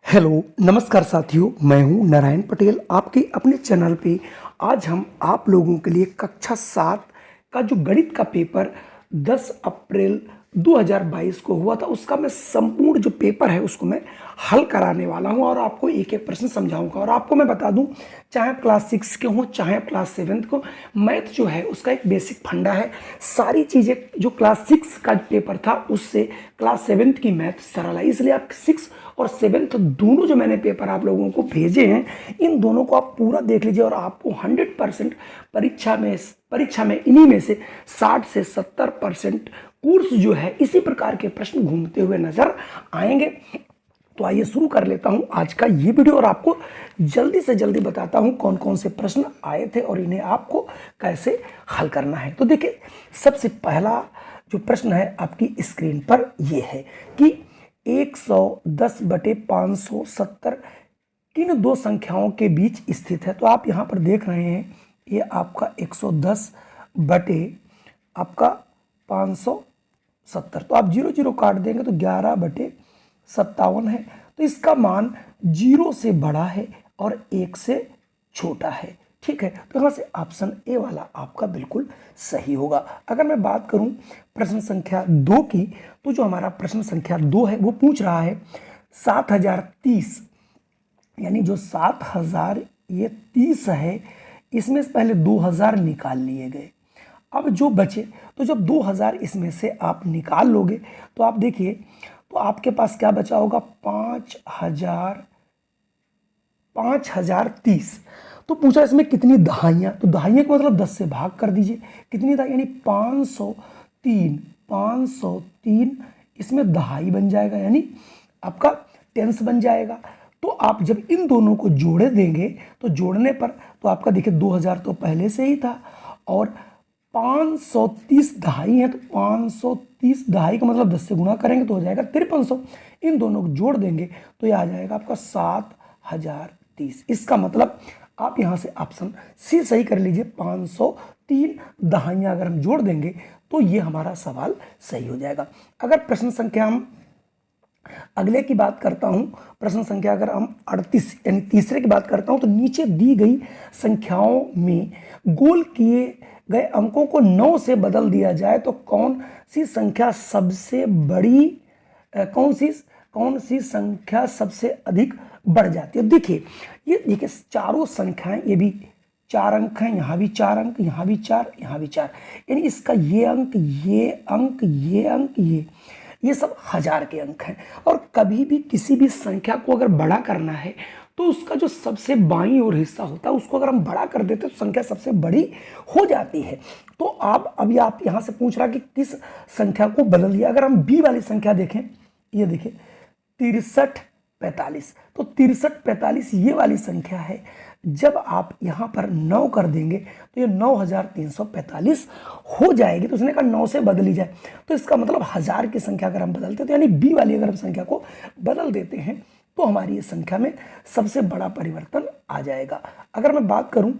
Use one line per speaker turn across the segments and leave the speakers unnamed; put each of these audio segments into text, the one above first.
Hello नमस्कार साथियों, मैं हूं नारायण पटेल आपके अपने चैनल पे। आज हम आप लोगों के लिए कक्षा 7 का जो गणित का पेपर 10 अप्रैल 2022 को हुआ था उसका मैं संपूर्ण जो पेपर है उसको मैं हल कराने वाला हूं और आपको एक एक प्रश्न समझाऊंगा। और आपको मैं बता दूं, चाहे आप क्लास 6 के हो चाहे आप क्लास 7 को, मैथ जो है उसका एक बेसिक फंडा है। सारी चीज़ें जो क्लास 6 का पेपर था उससे क्लास 7 की मैथ सरल है, इसलिए आप 6 और 7 दोनों जो मैंने पेपर आप लोगों को भेजे हैं इन दोनों को आप पूरा देख लीजिए और आपको 100% परीक्षा में इन्हीं में से 60 से 70% कोर्स जो है इसी प्रकार के प्रश्न घूमते हुए नजर आएंगे। तो आइए शुरू कर लेता हूं आज का ये वीडियो और आपको जल्दी से जल्दी बताता हूं कौन कौन से प्रश्न आए थे और इन्हें आपको कैसे हल करना है। तो देखिए, सबसे पहला जो प्रश्न है आपकी स्क्रीन पर ये है कि 110/570 किन दो संख्याओं के बीच स्थित है। तो आप यहाँ पर देख रहे हैं ये आपका 110 बटे आपका 570, तो आप 0 0 काट देंगे तो 11/57 है। तो इसका मान 0 से बड़ा है और 1 से छोटा है। ठीक है, तो यहाँ से ऑप्शन ए वाला आपका बिल्कुल सही होगा। अगर मैं बात करूं प्रश्न संख्या 2 की, तो जो हमारा प्रश्न संख्या 2 है वो पूछ रहा है 7030, यानी जो 7000 ये 30 है, इसमें से पहले 2000 निकाल लिए गए। अब जो बचे, तो जब 2000 इसमें से आप निकाल लोगे तो आप देखिए तो आपके पास क्या बचा होगा, 5030। तो पूछा इसमें कितनी दहाइयाँ, तो दहाइयाँ का मतलब 10 से भाग कर दीजिए। कितनी दहाई, यानी 503 इसमें दहाई बन जाएगा, यानी आपका टेंस बन जाएगा। तो आप जब इन दोनों को जोड़े देंगे तो जोड़ने पर तो आपका देखिए 2000 तो पहले से ही था और 530 दहाई है, तो 530 दहाई का मतलब 10 से गुणा करेंगे तो हो जाएगा 5300। इन दोनों को जोड़ देंगे तो ये आ जाएगा आपका 7030। इसका मतलब आप यहाँ से ऑप्शन सी सही कर लीजिए। 503 दहाइयाँ अगर हम जोड़ देंगे तो ये हमारा सवाल सही हो जाएगा। अगर प्रश्न संख्या हम अगले की बात करता हूं, प्रश्न संख्या अगर हम 38 यानी तीसरे की बात करता हूं, तो नीचे दी गई संख्याओं में गोल किए गए अंकों को 9 से बदल दिया जाए तो कौन सी संख्या सबसे बड़ी, कौन सी संख्या सबसे अधिक बढ़ जाती है। देखिए, ये देखिए चारों संख्याएं, ये भी 4 अंक हैं, यहाँ भी 4 अंक, यहाँ भी 4, यहाँ भी 4, यानी इसका ये अंक, ये अंक, ये अंक, ये सब 1000 के अंक हैं। और कभी भी किसी भी संख्या को अगर बड़ा करना है तो उसका जो सबसे बाईं ओर हिस्सा होता है उसको अगर हम बड़ा कर देते हैं तो संख्या सबसे बड़ी हो जाती है। तो आप अभी आप यहाँ से पूछ रहा कि किस संख्या को बदल दिया। अगर हम बी वाली संख्या देखें, ये देखिए 6345, तो 6345 ये वाली संख्या है। जब आप यहाँ पर 9 कर देंगे तो ये 9345 हो जाएगी। तो उसने कहा 9 से बदली जाए, तो इसका मतलब 1000 की संख्या अगर हम बदलते तो यानी बी वाली अगर हम संख्या को बदल देते हैं तो हमारी ये संख्या में सबसे बड़ा परिवर्तन आ जाएगा। अगर मैं बात करूं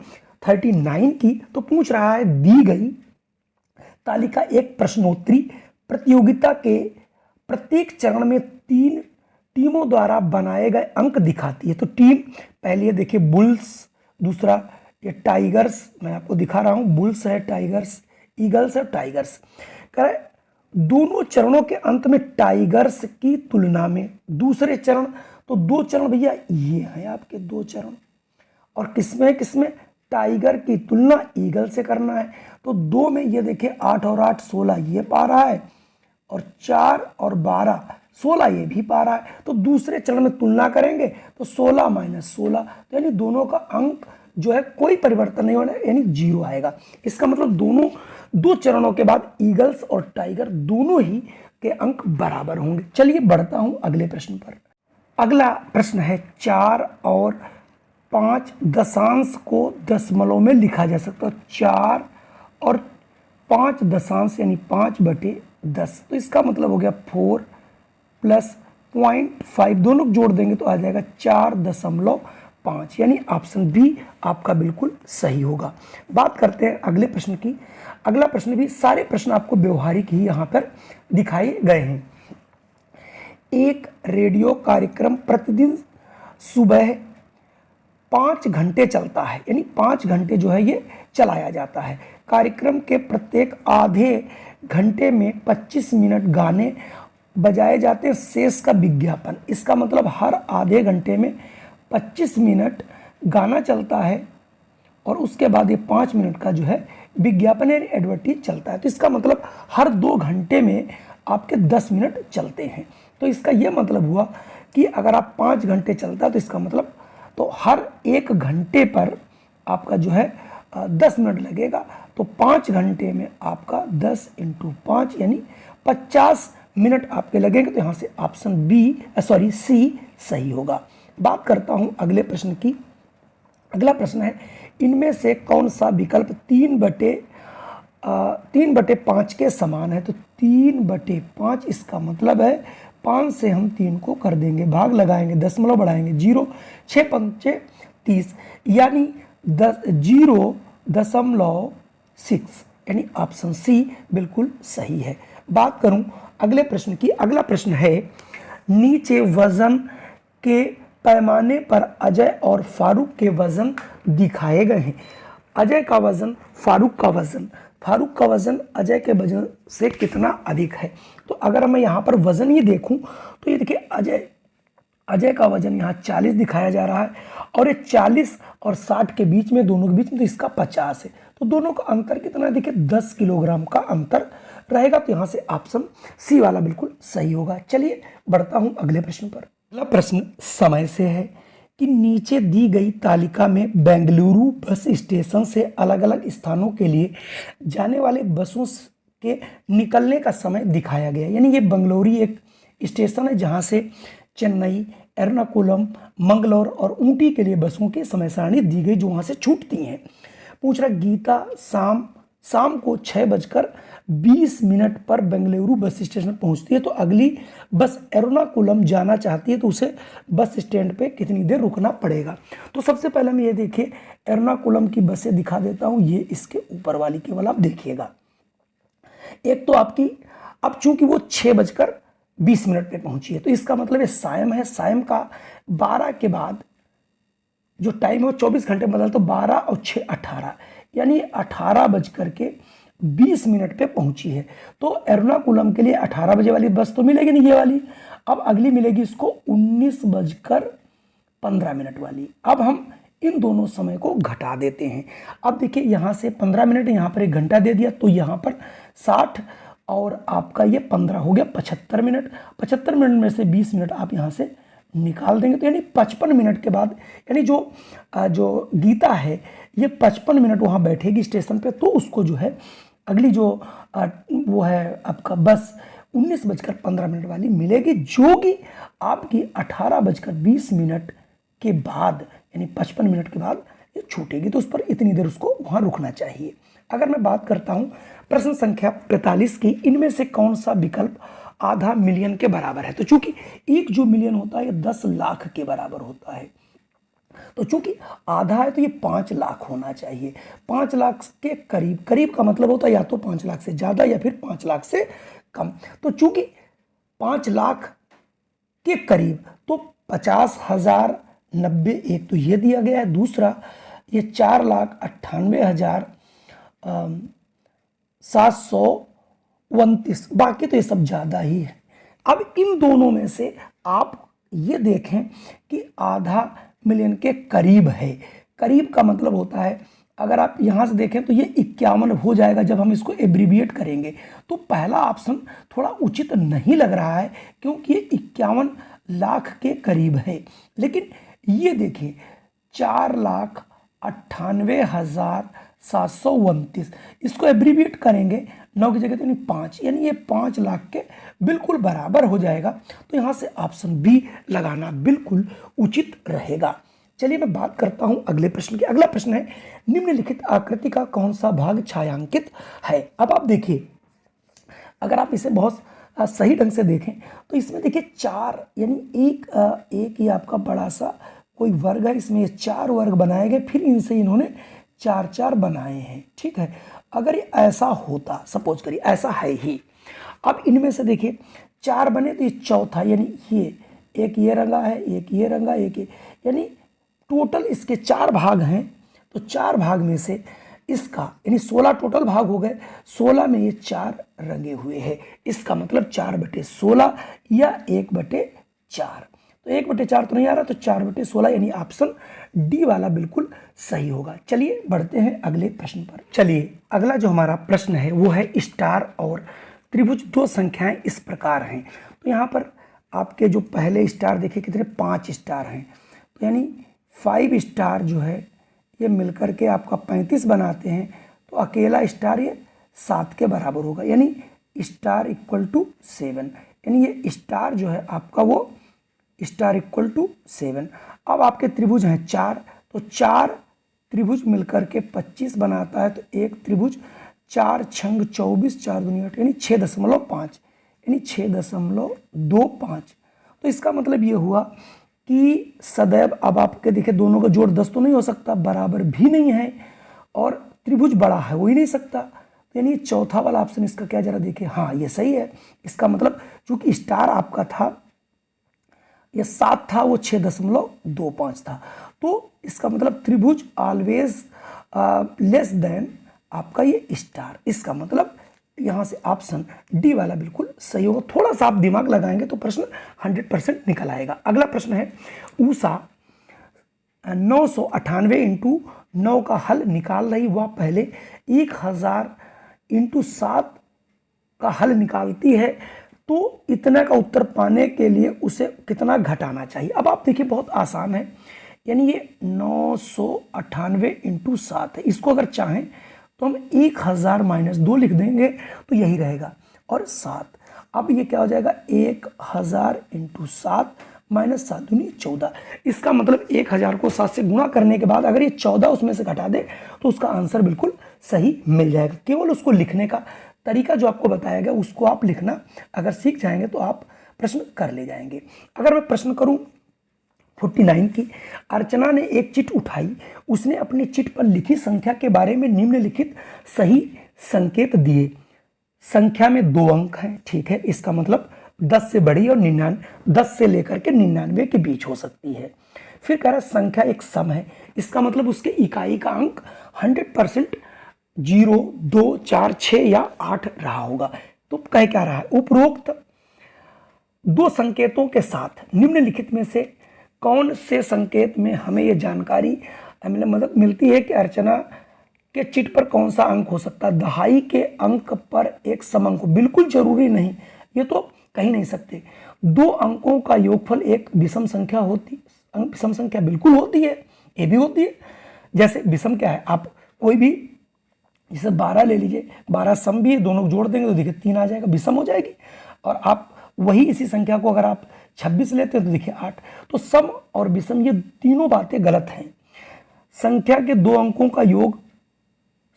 39 की, तो पूछ रहा है दी गई तालिका एक प्रश्नोत्तरी प्रतियोगिता के प्रत्येक चरण में 3 टीमों द्वारा बनाए गए अंक दिखाती है। तो टीम पहले ये देखिए बुल्स, दूसरा ये टाइगर्स, मैं आपको दिखा रहा हूं, बुल्स है, टाइगर्स, ईगल्स है, टाइगर्स। कह दोनों चरणों के अंत में टाइगर्स की तुलना में दूसरे चरण, तो 2 चरण भैया ये हैं आपके 2 चरण, और किसमें टाइगर की तुलना ईगल से करना है। तो 2 में ये देखिए 8 और 8 16 ये पा रहा है, और 4 और 12 16 ये भी पा रहा है। तो दूसरे चरण में तुलना करेंगे तो 16 - 16, तो यानी दोनों का अंक जो है कोई परिवर्तन नहीं होना, यानी 0 आएगा। इसका मतलब दोनों 2 चरणों के बाद ईगल्स और टाइगर दोनों ही के अंक बराबर होंगे। चलिए बढ़ता हूं अगले प्रश्न पर। अगला प्रश्न है 4 और 5 दशांश को दशमलव में लिखा जा सकता है। 4 और 5 दशांश यानी 5/10, तो इसका मतलब हो गया 4 + 0.5, दोनों को जोड़ देंगे तो आ जाएगा 4.5, यानी ऑप्शन बी आपका बिल्कुल सही होगा। बात करते हैं अगले प्रश्न की। अगला प्रश्न भी, सारे प्रश्न आपको व्यवहारिक ही यहाँ पर दिखाए गए हैं। एक रेडियो कार्यक्रम प्रतिदिन सुबह 5 घंटे चलता है, यानी 5 घंटे जो है ये चलाया जाता है। कार्यक्रम के प्रत्येक आधे घंटे में 25 मिनट गाने बजाए जाते हैं, शेष का विज्ञापन। इसका मतलब हर आधे घंटे में 25 मिनट गाना चलता है और उसके बाद ये 5 मिनट का जो है विज्ञापन यानी एडवर्टीज चलता है। तो इसका मतलब हर 2 घंटे में आपके 10 मिनट चलते हैं। तो इसका ये मतलब हुआ कि अगर आप 5 घंटे चलता है तो इसका मतलब तो हर 1 घंटे पर आपका जो है 10 मिनट लगेगा। तो 5 घंटे में आपका 10 × 5 यानी 50 मिनट आपके लगेंगे। तो यहाँ से ऑप्शन सी सही होगा। बात करता हूँ अगले प्रश्न की। अगला प्रश्न है, इनमें से कौन सा विकल्प 3/5 के समान है? तो 3/5 इसका मतलब है 5 से हम 3 को कर देंगे, भाग लगाएंगे, दशमलव बढ़ाएंगे, 0, 6 पंचे 30 यानी 0.6 यानी ऑप्शन सी बिल्कुल सही है। बात करूं अगले प्रश्न की। अगला प्रश्न है, नीचे वजन के पैमाने पर अजय और फारूक के वजन दिखाए गए हैं। अजय का वजन, फारूक का वजन अजय के वजन से कितना अधिक है? तो अगर मैं यहाँ पर वजन ही देखूं तो ये देखिए अजय का वजन यहाँ 40 दिखाया जा रहा है और ये 40 और 60 के बीच में, दोनों के बीच में तो इसका 50 है। तो दोनों का अंतर कितना देखिए 10 किलोग्राम का अंतर रहेगा। तो यहाँ से ऑप्शन सी वाला बिल्कुल सही होगा। चलिए बढ़ता हूँ अगले प्रश्न पर। अगला प्रश्न समय से है कि नीचे दी गई तालिका में बेंगलुरु बस स्टेशन से अलग अलग स्थानों के लिए जाने वाले बसों के निकलने का समय दिखाया गया। यानी ये बेंगलुरु एक स्टेशन है जहाँ से चेन्नई, एर्नाकुलम, मंगलौर और ऊटी के लिए बसों की समय सारणी दी गई जो वहाँ से छूटती हैं। पूछ रहा, गीता शाम को 6:20 पर बेंगलुरु बस स्टेशन पहुंचती है, तो अगली बस एर्नाकुलम जाना चाहती है तो उसे बस स्टैंड पे कितनी देर रुकना पड़ेगा? तो सबसे पहले मैं ये देखिए एर्नाकुलम की बसें दिखा देता हूँ। ये इसके ऊपर वाली केवल आप देखिएगा। एक तो आपकी अब चूंकि वो 6:20 पे पहुंची है तो इसका मतलब ये सायम है। सायम का 12 के बाद जो टाइम है वो 24 घंटे बदल, तो 12 और 6 18 यानी 18:20 पे पहुंची है। तो एर्नाकुलम के लिए 18 बजे वाली बस तो मिलेगी नहीं ये वाली। अब अगली मिलेगी इसको 19:15 वाली। अब हम इन दोनों समय को घटा देते हैं। अब देखिए यहाँ से 15 मिनट, यहाँ पर 1 घंटा दे दिया तो यहाँ पर 60 और आपका ये 15 हो गया 75 मिनट। 75 मिनट में से 20 मिनट आप यहाँ से निकाल देंगे तो यानी 55 मिनट के बाद, यानी जो गीता है ये 55 मिनट वहाँ बैठेगी स्टेशन पे, तो उसको जो है अगली जो वो है आपका बस 19:15 वाली मिलेगी, जो कि आपकी 18:20 के बाद यानी 55 मिनट के बाद ये छूटेगी। तो उस पर इतनी देर उसको वहाँ रुकना चाहिए। अगर मैं बात करता हूँ प्रश्न संख्या 45 की, इनमें से कौन सा विकल्प आधा मिलियन के बराबर है? तो चूंकि एक जो मिलियन होता है ये 10 लाख के बराबर होता है, तो चूंकि आधा है तो ये 5 लाख होना चाहिए। 5 लाख के करीब, करीब का मतलब होता है या तो 5 लाख से ज्यादा या फिर 5 लाख से कम। तो चूंकि 5 लाख के करीब तो 50,090 एक तो ये दिया गया है, दूसरा ये 4,98,729, बाकी तो ये सब ज़्यादा ही है। अब इन दोनों में से आप ये देखें कि आधा मिलियन के करीब है। करीब का मतलब होता है अगर आप यहाँ से देखें तो ये 51 हो जाएगा जब हम इसको एब्रीविएट करेंगे। तो पहला ऑप्शन थोड़ा उचित नहीं लग रहा है क्योंकि ये 51 लाख के करीब है। लेकिन ये देखिए 4,98,729, इसको एब्रीविएट करेंगे 9 की जगह तो नहीं 5, यानी ये 5 लाख के बिल्कुल बराबर हो जाएगा। तो यहाँ से ऑप्शन बी लगाना बिल्कुल उचित रहेगा। चलिए मैं बात करता हूँ अगले प्रश्न की। अगला प्रश्न है, निम्नलिखित आकृति का कौन सा भाग छायांकित है? अब आप देखिए अगर आप इसे बहुत सही ढंग से देखें तो इसमें देखिए 4 यानी एक ये आपका बड़ा सा कोई वर्ग है, इसमें ये 4 वर्ग बनाए गए, फिर इनसे इन्होंने 4 बनाए हैं। ठीक है, अगर ये ऐसा होता, सपोज करिए ऐसा है ही, अब इनमें से देखिए 4 बने तो ये चौथा यानी एक ये रंगा है, एक ये रंगा, एक ये, यानी टोटल इसके 4 भाग हैं। तो 4 भाग में से इसका यानी 16 टोटल भाग हो गए, 16 में ये 4 रंगे हुए हैं। इसका मतलब 4/16 या 1/4। तो 1/4 तो नहीं आ रहा, तो 4/16 यानी ऑप्शन डी वाला बिल्कुल सही होगा। चलिए बढ़ते हैं अगले प्रश्न पर। चलिए अगला जो हमारा प्रश्न है वो है स्टार और त्रिभुज दो संख्याएं इस प्रकार हैं। तो यहाँ पर आपके जो पहले स्टार देखिए कितने 5 स्टार हैं, तो यानी 5 स्टार जो है ये मिलकर के आपका 35 बनाते हैं। तो अकेला स्टार ये 7 के बराबर होगा, यानी स्टार इक्वल टू 7, यानी ये स्टार जो है आपका वो स्टार इक्वल टू 7। अब आपके त्रिभुज हैं 4, तो 4 त्रिभुज मिलकर के 25 बनाता है। तो एक त्रिभुज 4 छंग 24, 4 दूनी 8, यानी 6.5, यानी 6.25। तो इसका मतलब ये हुआ कि सदैव, अब आपके देखिए दोनों का जोड़ 10 तो नहीं हो सकता, बराबर भी नहीं है, और त्रिभुज बड़ा है हो ही नहीं सकता। तो यानी चौथा वाला ऑप्शन इसका क्या, जरा देखिए, हाँ ये सही है। इसका मतलब चूंकि स्टार आपका था ये 7 था, वो 6.25 था। तो इसका मतलब त्रिभुज ऑलवेज लेस देन आपका ये स्टार। इसका मतलब यहाँ से ऑप्शन डी वाला बिल्कुल सही होगा। थोड़ा सा आप दिमाग लगाएंगे तो प्रश्न 100% निकल आएगा। अगला प्रश्न है ऊषा 998 इंटू 9 का हल निकाल रही, वह पहले 1000 इंटू 7 का हल निकालती है, तो इतना का उत्तर पाने के लिए उसे कितना घटाना चाहिए। अब आप देखिए बहुत आसान है, यानी ये 998 इंटू 7 है। इसको अगर चाहें तो हम 1000 - 2 लिख देंगे तो यही रहेगा, और 7। अब ये क्या हो जाएगा 1000 इंटू 7 - 7 दूनी 14। इसका मतलब 1000 को 7 से गुणा करने के बाद अगर ये 14 उसमें से घटा दे तो उसका आंसर बिल्कुल सही मिल जाएगा। केवल उसको लिखने का तरीका जो आपको बताया गया उसको आप लिखना अगर सीख जाएंगे तो आप प्रश्न कर ले जाएंगे। अगर मैं प्रश्न करूं 49 की, अर्चना ने एक चिट उठाई, उसने अपनी चिट पर लिखी संख्या के बारे में निम्नलिखित सही संकेत दिए। संख्या में 2 अंक हैं, ठीक है, इसका मतलब 10 से बड़ी और 10 से लेकर के 99 के बीच हो सकती है। फिर कह रहा संख्या एक सम है, इसका मतलब उसके इकाई का अंक 100% 0, 2, 4, 6 या 8 रहा होगा। तो कह क्या रहा है, उपरोक्त 2 संकेतों के साथ निम्नलिखित में से कौन से संकेत में हमें यह जानकारी मदद मिलती है कि अर्चना के चिट पर कौन सा अंक हो सकता है। दहाई के अंक पर एक सम अंक, बिल्कुल जरूरी नहीं, ये तो कह नहीं सकते। 2 अंकों का योगफल एक विषम संख्या होती, विषम संख्या बिल्कुल होती है, ये भी होती है। जैसे विषम क्या है, आप कोई भी जैसे 12 ले लीजिए, 12 सम भी है, दोनों जोड़ देंगे तो देखिए 3 आ जाएगा, विषम हो जाएगी। और आप वही इसी संख्या को अगर आप 26 लेते हैं तो देखिए 8। तो सम और विषम ये तीनों बातें गलत हैं। संख्या के 2 अंकों का योग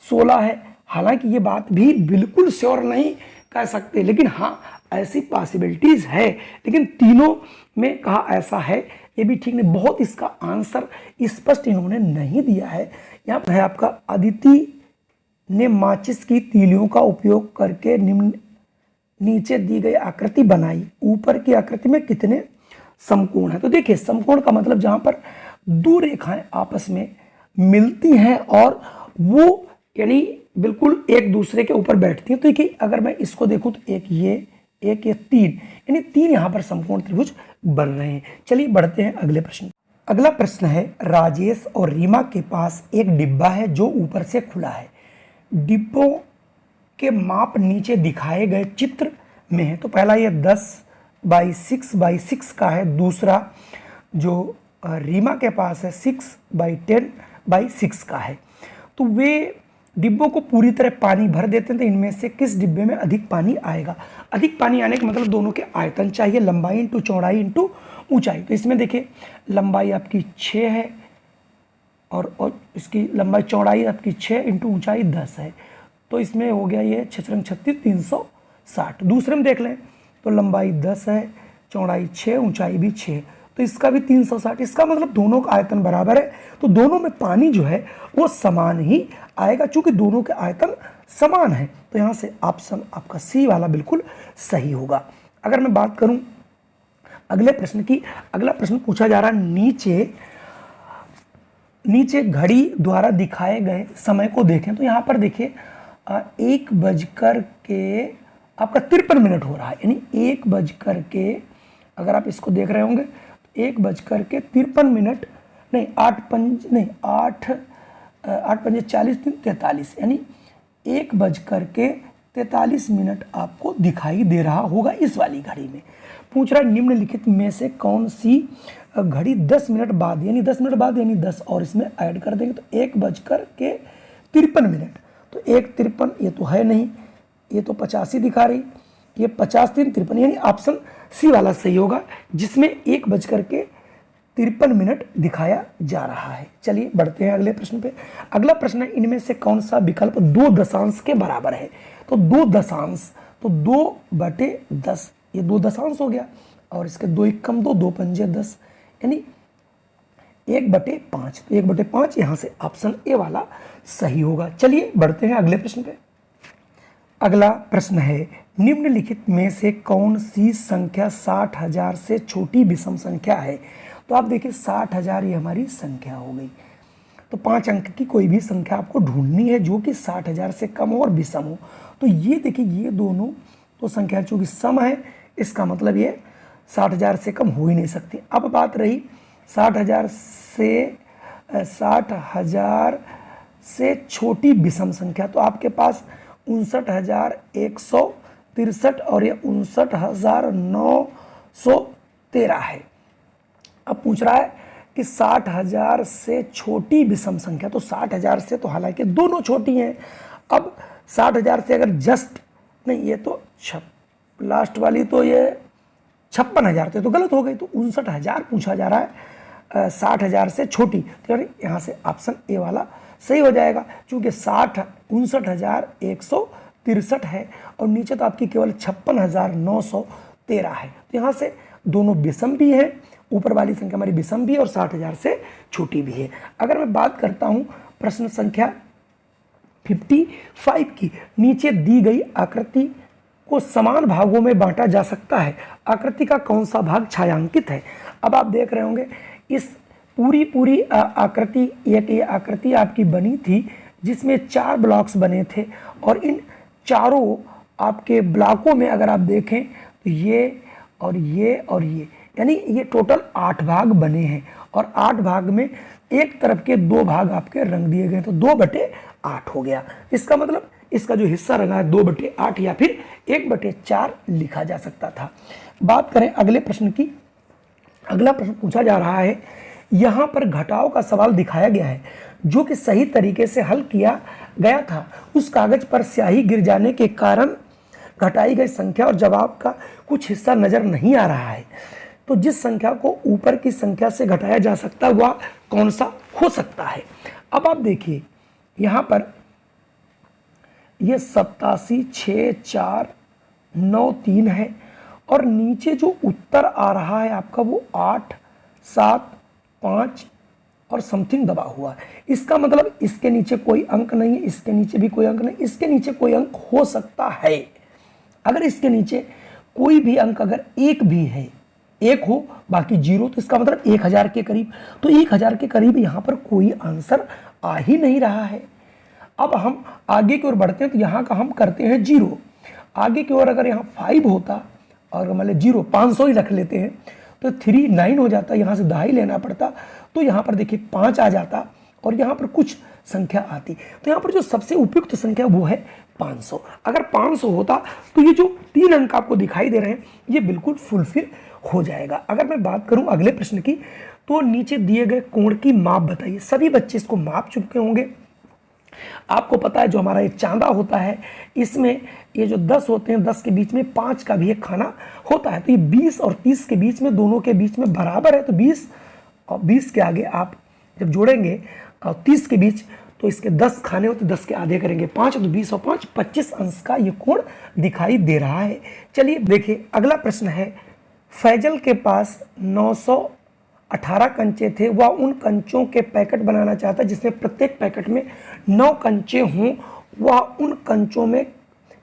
16 है, हालांकि ये बात भी बिल्कुल श्योर नहीं कह सकते, लेकिन हाँ ऐसी पॉसिबिलिटीज है, लेकिन तीनों में कहा ऐसा है ये भी ठीक नहीं। बहुत इसका आंसर स्पष्ट इन्होंने नहीं दिया है। यहाँ पर है आपका अदिति ने माचिस की तीलियों का उपयोग करके नीचे दी गई आकृति बनाई, ऊपर की आकृति में कितने समकोण है। तो देखिए समकोण का मतलब जहां पर 2 रेखाएं आपस में मिलती हैं और वो यानी बिल्कुल एक दूसरे के ऊपर बैठती हैं। तो देखिए अगर मैं इसको देखूं तो एक ये 3, यानी 3 यहां पर समकोण त्रिभुज बन रहे हैं। चलिए बढ़ते हैं अगले प्रश्न। अगला प्रश्न है राजेश और रीमा के पास एक डिब्बा है जो ऊपर से खुला है। डिब्बों के माप नीचे दिखाए गए चित्र में है। तो पहला ये 10/6/6 का है, दूसरा जो रीमा के पास है 6/10/6 का है। तो वे डिब्बों को पूरी तरह पानी भर देते हैं, तो इनमें से किस डिब्बे में अधिक पानी आएगा। अधिक पानी आने का मतलब दोनों के आयतन चाहिए, लंबाई इंटू चौड़ाई इंटू ऊंचाई। तो इसमें देखिए लंबाई आपकी 6 है और इसकी लंबाई चौड़ाई आपकी 6 इंटू ऊंचाई 10 है। तो इसमें हो गया ये 6 × 36 360। दूसरे में देख लें तो लंबाई 10 है, चौड़ाई 6, ऊंचाई भी 6, तो इसका भी 360। इसका मतलब दोनों का आयतन बराबर है, तो दोनों में पानी जो है वो समान ही आएगा, चूंकि दोनों के आयतन समान है। तो यहाँ से ऑप्शन आपका सी वाला बिल्कुल सही होगा। अगर मैं बात करूँ अगला प्रश्न पूछा जा रहा है, नीचे घड़ी द्वारा दिखाए गए समय को देखें। तो यहाँ पर देखिए 1:53 हो रहा है, यानी 1:53, अगर आप इसको देख रहे होंगे तो 1:53, नहीं 8:45 यानी 1:43 आपको दिखाई दे रहा होगा इस वाली घड़ी में। पूछ रहा है निम्नलिखित में से कौन सी घड़ी 10 मिनट बाद यानी 10 और इसमें ऐड कर देंगे तो 1:53। तो 1:53 ये तो है नहीं, ये तो 85 दिखा रही, ये 50-3-53 यानी ऑप्शन सी वाला सही होगा, जिसमें 1:53 दिखाया जा रहा है। चलिए बढ़ते हैं अगले प्रश्न पे। अगला प्रश्न है इनमें से कौन सा विकल्प 2 दशांश के बराबर है। तो 2 दशांश, तो 2/10, ये 2 दशांश हो गया, और इसके 2 एकम 2, 2 पंजे 10 यानी 1/5। तो 1/5 यहाँ से ऑप्शन ए वाला सही होगा। चलिए बढ़ते हैं अगले प्रश्न पे। अगला प्रश्न है निम्नलिखित में से कौन सी संख्या 60,000 से छोटी विषम संख्या है। तो आप देखिए 60,000 ये हमारी संख्या हो गई, तो 5 अंक की कोई भी संख्या आपको ढूंढनी है जो कि 60,000 से कम हो और विषम हो। तो ये देखिए ये दोनों तो संख्या चूंकि सम है, इसका मतलब ये 60,000 से कम हो ही नहीं सकती। अब बात रही 60,000 से छोटी विषम संख्या, तो आपके पास 59,163 और ये 59,913 है। अब पूछ रहा है कि 60,000 से छोटी विषम संख्या, तो 60,000 से तो हालांकि दोनों छोटी हैं। अब 60,000 से अगर जस्ट नहीं, ये तो लास्ट वाली तो ये 56,000 थे, तो गलत हो गई, तो 59,000 पूछा जा रहा है 60,000 से छोटी, तो यहाँ से ऑप्शन ए वाला सही हो जाएगा, क्योंकि 59,163 है और नीचे तो आपकी केवल 56,913 है। तो यहाँ से दोनों विषम भी है, ऊपर वाली संख्या हमारी विषम भी है और 60,000 से छोटी भी है। अगर मैं बात करता हूँ प्रश्न संख्या 55 की, नीचे दी गई आकृति को समान भागों में बांटा जा सकता है, आकृति का कौन सा भाग छायांकित है। अब आप देख रहे होंगे इस पूरी आकृति, एक ये आकृति आपकी बनी थी जिसमें 4 ब्लॉक्स बने थे, और इन चारों आपके ब्लॉकों में अगर आप देखें तो ये और ये और ये, यानी ये टोटल 8 भाग बने हैं, और 8 भाग में एक तरफ के 2 भाग आपके रंग दिए गए, तो 2/8 हो गया। इसका मतलब इसका जो हिस्सा रंगा है 2/8 या फिर 1/4 लिखा जा सकता था। बात करें अगले प्रश्न की। अगला प्रश्न पूछा जा रहा है, यहाँ पर घटाव का सवाल दिखाया गया है जो कि सही तरीके से हल किया गया था। उस कागज पर स्याही गिर जाने के कारण घटाई गई संख्या और जवाब का कुछ हिस्सा नजर नहीं आ रहा है। तो जिस संख्या को ऊपर की संख्या से घटाया जा सकता है वह कौन सा हो सकता है। अब आप देखिए यहाँ पर ये 87,6,4,9,3 है, और नीचे जो उत्तर आ रहा है आपका वो 8, 7, 5 और समथिंग दबा हुआ है। इसका मतलब इसके नीचे कोई अंक नहीं है, इसके नीचे भी कोई अंक नहीं, इसके नीचे कोई अंक हो सकता है। अगर इसके नीचे कोई भी अंक अगर एक भी है, एक हो बाकी 0, तो इसका मतलब 1000 के करीब, तो 1000 के करीब यहाँ पर कोई आंसर आ ही नहीं रहा है। अब हम आगे की ओर बढ़ते हैं, तो यहाँ का हम करते हैं 0। आगे की ओर अगर यहाँ 5 होता और मान लो 0 500 ही रख लेते हैं तो 3 9 हो जाता, यहाँ से 10 लेना पड़ता, तो यहाँ पर देखिए 5 आ जाता और यहाँ पर कुछ संख्या आती। तो यहाँ पर जो सबसे उपयुक्त संख्या वो है 500। अगर 500 होता तो ये जो 3 अंक आपको दिखाई दे रहे हैं ये बिल्कुल फुलफिल हो जाएगा। अगर मैं बात करूं अगले प्रश्न की, तो नीचे दिए गए कोण की माप बताइए। सभी बच्चे इसको माप चुके होंगे। आपको पता है जो हमारा ये चांदा होता है इसमें ये जो 10 होते हैं, 10 के बीच में 5 का भी एक खाना होता है, तो ये 20 और 30 के बीच में, दोनों के बीच में बराबर है, तो 20 और 20 के आगे आप जब जोड़ेंगे 30 के बीच तो इसके 10 खाने होते, 10 के आधे करेंगे 5, तो 20 और 5 25 अंश का ये कोण दिखाई दे रहा है। चलिए देखिए अगला प्रश्न है, फैजल के पास 918 कंचे थे, वह उन कंचों के पैकेट बनाना चाहता जिसमें प्रत्येक पैकेट में 9 कंचे हों, वह उन कंचों में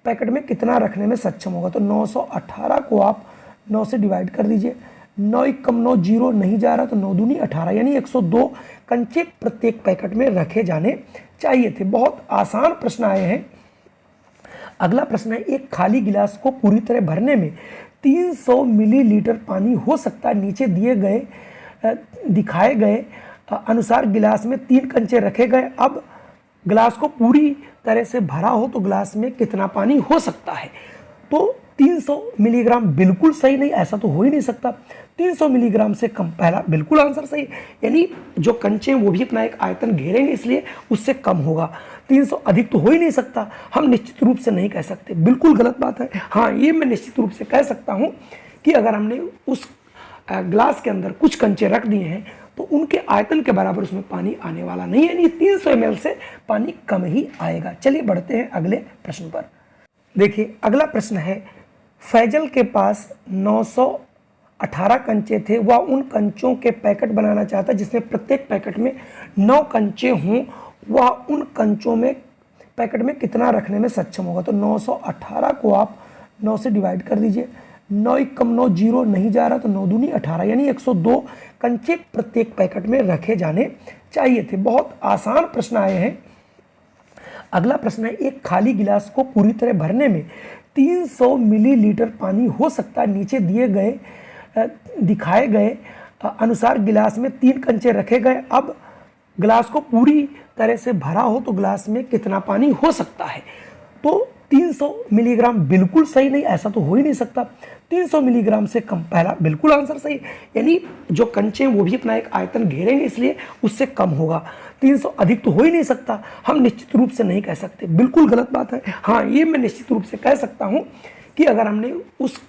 पैकेट में कितना रखने में सक्षम होगा। तो 918 को आप 9 से डिवाइड कर दीजिए, 9 1 कम 9 जीरो नहीं जा रहा, तो 9 दूनी 18 यानी 102 कंचे प्रत्येक पैकेट में रखे जाने चाहिए थे। बहुत आसान प्रश्न आए हैं। अगला प्रश्न है, एक खाली गिलास को पूरी तरह भरने में 300 मिलीलीटर पानी हो सकता है। नीचे दिखाए गए अनुसार गिलास में 3 कंचे रखे गए। अब गिलास को पूरी तरह से भरा हो तो गिलास में कितना पानी हो सकता है? तो 300 मिलीग्राम बिल्कुल सही नहीं, ऐसा तो हो ही नहीं सकता। 300 मिलीग्राम से कम, पहला बिल्कुल आंसर सही, यानी जो कंचे हैं वो भी अपना एक आयतन घेरेंगे, इसलिए उससे कम होगा। 300 अधिक तो हो ही नहीं सकता, हम निश्चित रूप से नहीं कह सकते, बिल्कुल गलत बात है। हाँ, ये मैं निश्चित रूप से कह सकता हूँ कि अगर हमने उस ग्लास के अंदर कुछ कंचे रख दिए हैं तो उनके आयतन के बराबर उसमें पानी आने वाला नहीं है, यानी 300 ml से पानी कम ही आएगा। चलिए बढ़ते हैं अगले प्रश्न पर। देखिए अगला प्रश्न है, फैजल के पास 918 कंचे थे। वह उन कंचों के पैकेट बनाना चाहता जिसमें प्रत्येक पैकेट में 9 कंचे हों। वह उन कंचों में पैकेट में कितना रखने में सक्षम होगा? तो 918 को आप 9 से डिवाइड कर दीजिए। 9 1 कम 9 जीरो नहीं जा रहा, तो 9 दूनी 18 यानी 102 कंचे प्रत्येक पैकेट में रखे जाने चाहिए थे। बहुत आसान प्रश्न आए हैं। अगला प्रश्न है, एक खाली गिलास को पूरी तरह भरने में 300 मिलीलीटर पानी हो सकता है। नीचे दिखाए गए अनुसार गिलास में 3 कंचे रखे गए। अब गिलास को पूरी तरह से भरा हो तो गिलास में कितना पानी हो सकता है? तो 300 मिलीग्राम बिल्कुल सही नहीं, ऐसा तो हो ही नहीं सकता। 300 मिलीग्राम से कम, पहला बिल्कुल आंसर सही, यानी जो कंचे हैं वो भी अपना एक आयतन घेरेंगे, इसलिए उससे कम होगा। 300 अधिक तो हो ही नहीं सकता, हम निश्चित रूप से नहीं कह सकते, बिल्कुल गलत बात है। हाँ, ये मैं निश्चित रूप से कह सकता हूँ कि अगर हमने उस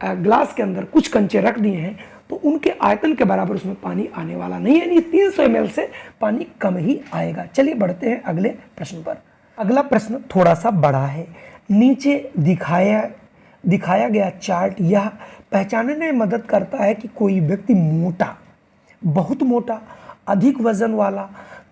ग्लास के अंदर कुछ कंचे रख दिए हैं तो उनके आयतन के बराबर उसमें पानी आने वाला नहीं है, यानी 300 ml से पानी कम ही आएगा। चलिए बढ़ते हैं अगले प्रश्न पर। अगला प्रश्न थोड़ा सा बड़ा है। नीचे दिखाया गया चार्ट यह पहचानने में मदद करता है कि कोई व्यक्ति मोटा, बहुत मोटा, अधिक वजन वाला,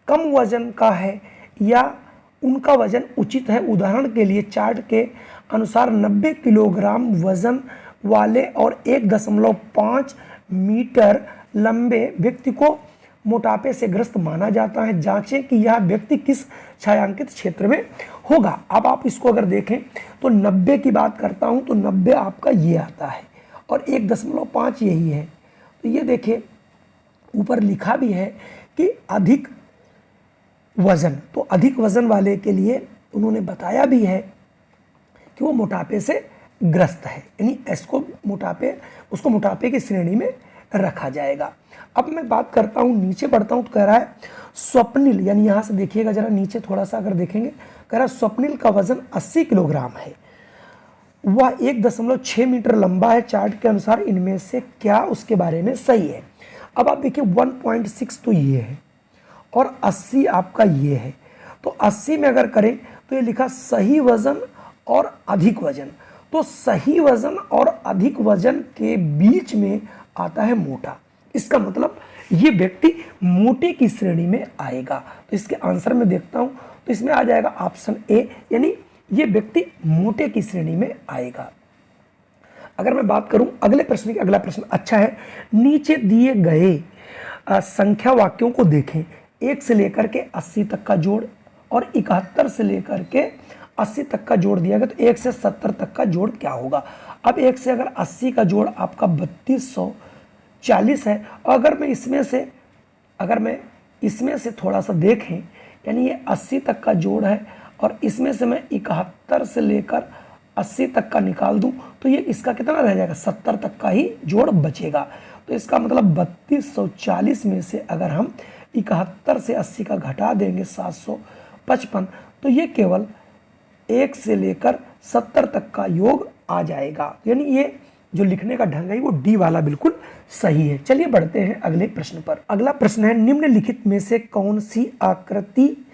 कम वजन का है या उनका वजन उचित है। उदाहरण के लिए चार्ट के अनुसार 90 किलोग्राम वजन वाले और 1.5 मीटर लंबे व्यक्ति को मोटापे से ग्रस्त माना जाता है। जांचें कि यह व्यक्ति किस छायांकित क्षेत्र में होगा। अब आप इसको अगर देखें तो 90 की बात करता हूं तो 90 आपका ये आता है और 1.5 यही है। तो ये देखिए ऊपर लिखा भी है कि अधिक वजन, तो अधिक वजन वाले के लिए उन्होंने बताया भी है कि वो मोटापे से ग्रस्त है, यानी उसको मोटापे की श्रेणी में रखा जाएगा। अब मैं बात करता हूँ, नीचे बढ़ता हूँ तो कह रहा है स्वप्निल, यानी यहाँ से देखिएगा जरा नीचे थोड़ा सा अगर देखेंगे, कह रहा है स्वप्निल का वजन 80 किलोग्राम है। वह 1.6 मीटर लंबा है। चार्ट के अनुसार इनमें से क्या उसके बारे में सही है? अब आप देखिए 1.6 तो ये है और 80 आपका ये है। तो 80 में अगर करें तो ये लिखा सही वजन और अधिक वजन। तो सही वजन और अधिक वजन के बीच में आता है मोटा, इसका मतलब ये व्यक्ति मोटे की श्रेणी में आएगा। तो इसके आंसर में देखता हूं तो इसमें आ जाएगा ऑप्शन ए, यानी ये व्यक्ति मोटे की श्रेणी में आएगा। अगर मैं बात करूं अगले प्रश्न की, अगला प्रश्न अच्छा है। नीचे दिए गए संख्या वाक्यों को देखें। 1 से लेकर के 80 तक का जोड़ और 71 से लेकर के 80 तक का जोड़ दिया गया, तो 1 से 70 तक का जोड़ क्या होगा? अब 1 से अगर 80 का जोड़ आपका 3240 है और अगर मैं इसमें से थोड़ा सा देखें, यानी ये 80 तक का जोड़ है और इसमें से मैं 71 से लेकर 80 तक का निकाल दूं तो ये इसका कितना रह जाएगा? 70 तक का ही जोड़ बचेगा। तो इसका मतलब 3240 में से अगर हम 71 से 80 का घटा देंगे 755, तो ये केवल 1 से लेकर 70 तक का योग आ जाएगा। यानी ये जो लिखने का ढंग है वो डी वाला बिल्कुल सही है। चलिए बढ़ते हैं अगले प्रश्न पर। अगला प्रश्न है, निम्नलिखित में से कौन सी आकृति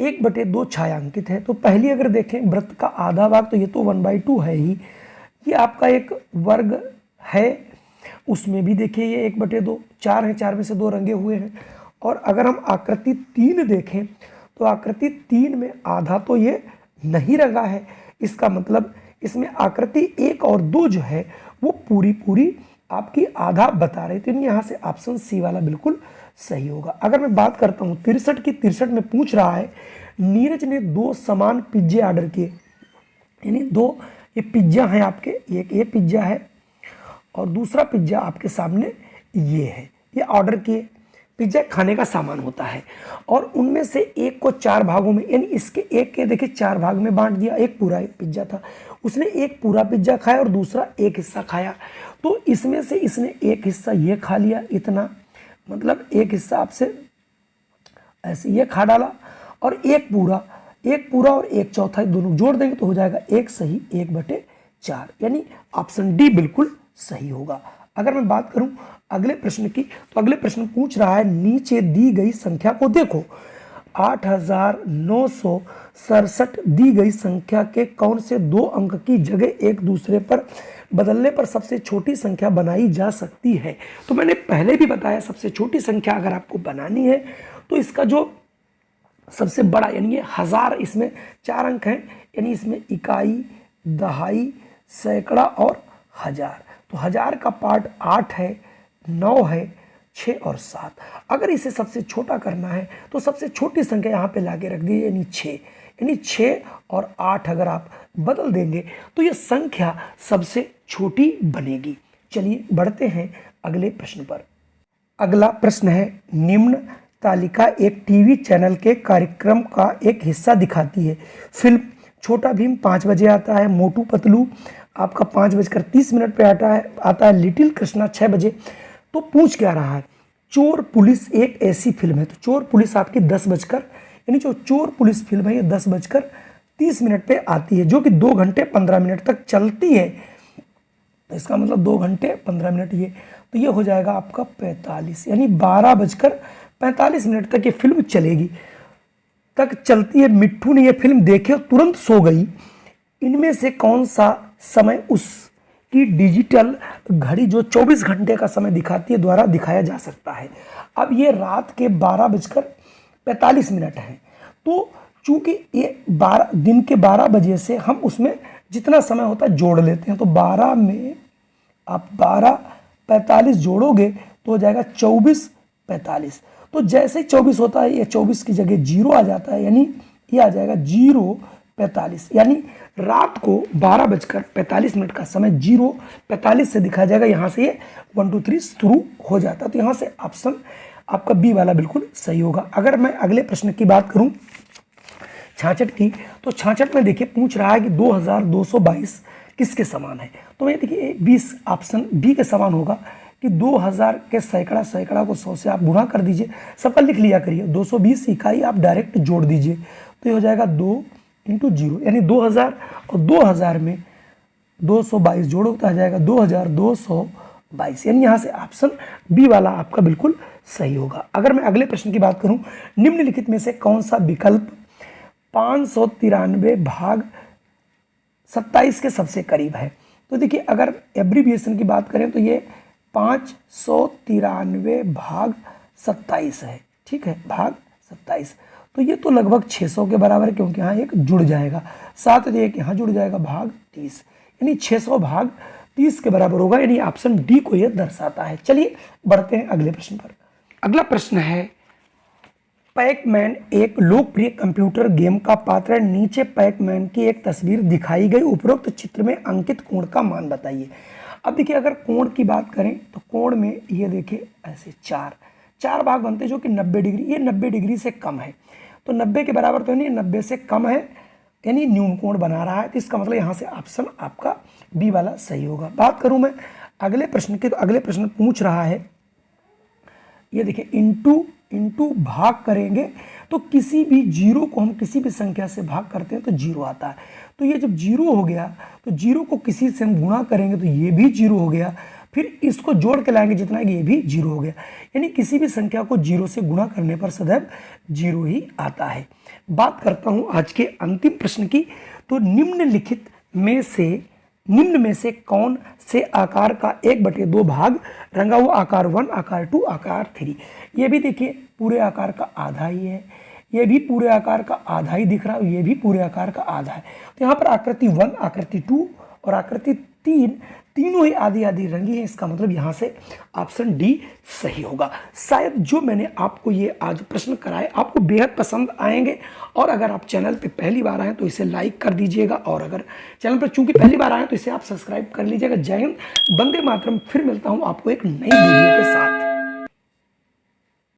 1/2 छायांकित है? तो पहली अगर देखें वृत्त का आधा भाग, तो ये तो 1/2 है ही। ये आपका एक वर्ग है, उसमें भी देखिए ये 1/2, 4 है, 4 में से 2 रंगे हुए हैं। और अगर हम आकृति 3 देखें तो आकृति 3 में आधा तो ये नहीं रंगा है, इसका मतलब इसमें आकृति 1 और 2 जो है वो पूरी आपकी आधा बता रहे थे, यहाँ से ऑप्शन सी वाला बिल्कुल सही होगा। अगर मैं बात करता हूँ 63 की, 63 में पूछ रहा है नीरज ने 2 समान पिज्जे ऑर्डर किए, यानी 2 ये पिज्जा हैं आपके, एक ये पिज्जा है और दूसरा पिज्जा आपके सामने ये है, ये ऑर्डर किए। पिज्जा खाने का सामान होता है और उनमें से एक को 4 भागों में, यानी इसके एक के देखिए 4 भाग में बांट दिया। एक पूरा एक पिज्जा था, उसने एक पूरा पिज्जा खाया और दूसरा एक हिस्सा खाया। तो इसमें से इसने एक हिस्सा ये खा लिया, इतना मतलब एक हिस्सा आपसे ऐसे ये खा डाला और एक पूरा और एक चौथाई दोनों जोड़ देंगे तो हो जाएगा एक सही 1/4, यानी ऑप्शन डी बिल्कुल सही होगा। अगर मैं बात करूं अगले प्रश्न की, तो अगले प्रश्न पूछ रहा है नीचे दी गई संख्या को देखो। 8967 दी गई संख्या के कौन से 2 अंक की जगह एक दूसरे पर बदलने पर सबसे छोटी संख्या बनाई जा सकती है। तो मैंने पहले भी बताया सबसे छोटी संख्या अगर आपको बनानी है तो इसका जो सबसे बड़ा यानी ये 1000, इसमें 4 अंक हैं, यानी इसमें इकाई, दहाई, सैकड़ा और हजार। तो 1000 का पार्ट 8 है, 9 है, 6 और 7। अगर इसे सबसे छोटा करना है तो सबसे छोटी संख्या यहाँ पे लाके रख दी, यानी 6, यानी 6 और 8 अगर आप बदल देंगे तो ये संख्या सबसे छोटी बनेगी। चलिए बढ़ते हैं अगले प्रश्न पर। अगला प्रश्न है निम्न तालिका एक टीवी चैनल के कार्यक्रम का एक हिस्सा दिखाती है। फिल्म छोटा भीम 5 बजे आता है, मोटू पतलू आपका 5:30 पे आता है, लिटिल कृष्णा 6 बजे। तो पूछ क्या रहा है, चोर पुलिस एक ऐसी फिल्म है। तो चोर पुलिस आपकी 10 बजकर, यानी जो चोर पुलिस फिल्म है ये 10:30 पे आती है, जो कि 2 घंटे 15 मिनट तक चलती है। इसका मतलब 2 घंटे 15 मिनट ये, तो ये हो जाएगा आपका 45, यानी 12:45 तक ये फिल्म चलेगी, तक चलती है। मिट्ठू ने ये फिल्म देखे और तुरंत सो गई। इनमें से कौन सा समय उसकी डिजिटल घड़ी जो 24 घंटे का समय दिखाती है द्वारा दिखाया जा सकता है। अब ये रात के 12:45 है, तो चूंकि ये 12 दिन के 12 बजे से हम उसमें जितना समय होता है जोड़ लेते हैं, तो 12 में आप 12:45 जोड़ोगे तो हो जाएगा 24:45। तो जैसे 24 होता है ये 24 की जगह 0 आ जाता है, यानी ये आ जाएगा 0:45, यानी रात को 12:45 का समय 0:45 से दिखाया जाएगा। यहाँ से ये 1 2 3 शुरू हो जाता है। तो यहाँ से ऑप्शन आपका बी वाला बिल्कुल सही होगा। अगर मैं अगले प्रश्न की बात करूँ 66 की, तो 66 में देखिए पूछ रहा है कि 2222 किसके समान है। तो ये देखिए 20 ऑप्शन बी के समान होगा कि 2000 के सैकड़ा को 100 से आप गुणा कर दीजिए, सबका लिख लिया करिए। 220 इकाई आप डायरेक्ट जोड़ दीजिए तो ये हो जाएगा 2 × 0, यानी 2000 और 2000 में 222 जोड़ो तो आ जाएगा 2222, यानी यहाँ से ऑप्शन बी वाला आपका बिल्कुल सही होगा। अगर मैं अगले प्रश्न की बात करूँ, निम्नलिखित में से कौन सा विकल्प 593 भाग 27 के सबसे करीब है। तो देखिए अगर एब्रीविएशन की बात करें तो ये 593 भाग 27 है, ठीक है, भाग 27। तो ये तो लगभग 600 के बराबर है, क्योंकि यहाँ एक जुड़ जाएगा, साथ ही एक यहाँ जुड़ जाएगा भाग 30, यानी 600 भाग 30 के बराबर होगा, यानी ऑप्शन डी को ये दर्शाता है। चलिए बढ़ते हैं अगले प्रश्न पर। अगला प्रश्न है पैकमैन एक लोकप्रिय कंप्यूटर गेम का पात्र है। नीचे पैकमैन की एक तस्वीर दिखाई गई, उपरोक्त चित्र में अंकित कोण का मान बताइए। अब देखिए अगर कोण की बात करें तो कोण में ये देखिए ऐसे चार भाग बनते हैं जो कि 90 डिग्री, ये 90 डिग्री से कम है, तो 90 के बराबर तो नहीं, 90 से कम है, यानी न्यून कोण बना रहा है। तो इसका मतलब यहाँ से ऑप्शन आपका बी वाला सही होगा। बात करूँ मैं अगले प्रश्न की, तो अगले प्रश्न पूछ रहा है ये देखिए इंटू भाग करेंगे तो किसी भी जीरो को हम किसी भी संख्या से भाग करते हैं तो 0 आता है। तो ये जब 0 हो गया तो 0 को किसी से हम गुणा करेंगे तो ये भी 0 हो गया, फिर इसको जोड़ के लाएंगे जितना है ये भी 0 हो गया, यानी किसी भी संख्या को 0 से गुणा करने पर सदैव 0 ही आता है। बात करता हूँ आज के अंतिम प्रश्न की, तो निम्न में से कौन से आकार का 1/2 भाग रंगा हुआ आकार 1, आकार 2, आकार 3। ये भी देखिए पूरे आकार का आधा ही है, ये भी पूरे आकार का आधा ही दिख रहा है, ये भी पूरे आकार का आधा है। तो यहाँ पर आकृति 1, आकृति 2 और आकृति तीनों ही आधी आधी रंगी हैं, इसका मतलब यहाँ से ऑप्शन डी सही होगा। शायद जो मैंने आपको ये आज प्रश्न कराए आपको बेहद पसंद आएंगे, और अगर आप चैनल पे पहली बार आए तो इसे लाइक कर दीजिएगा, और अगर चैनल पर चूंकि पहली बार आए तो इसे आप सब्सक्राइब कर लीजिएगा। जय हिंद, वंदे मातरम। फिर मिलता हूँ आपको एक नई वीडियो के साथ।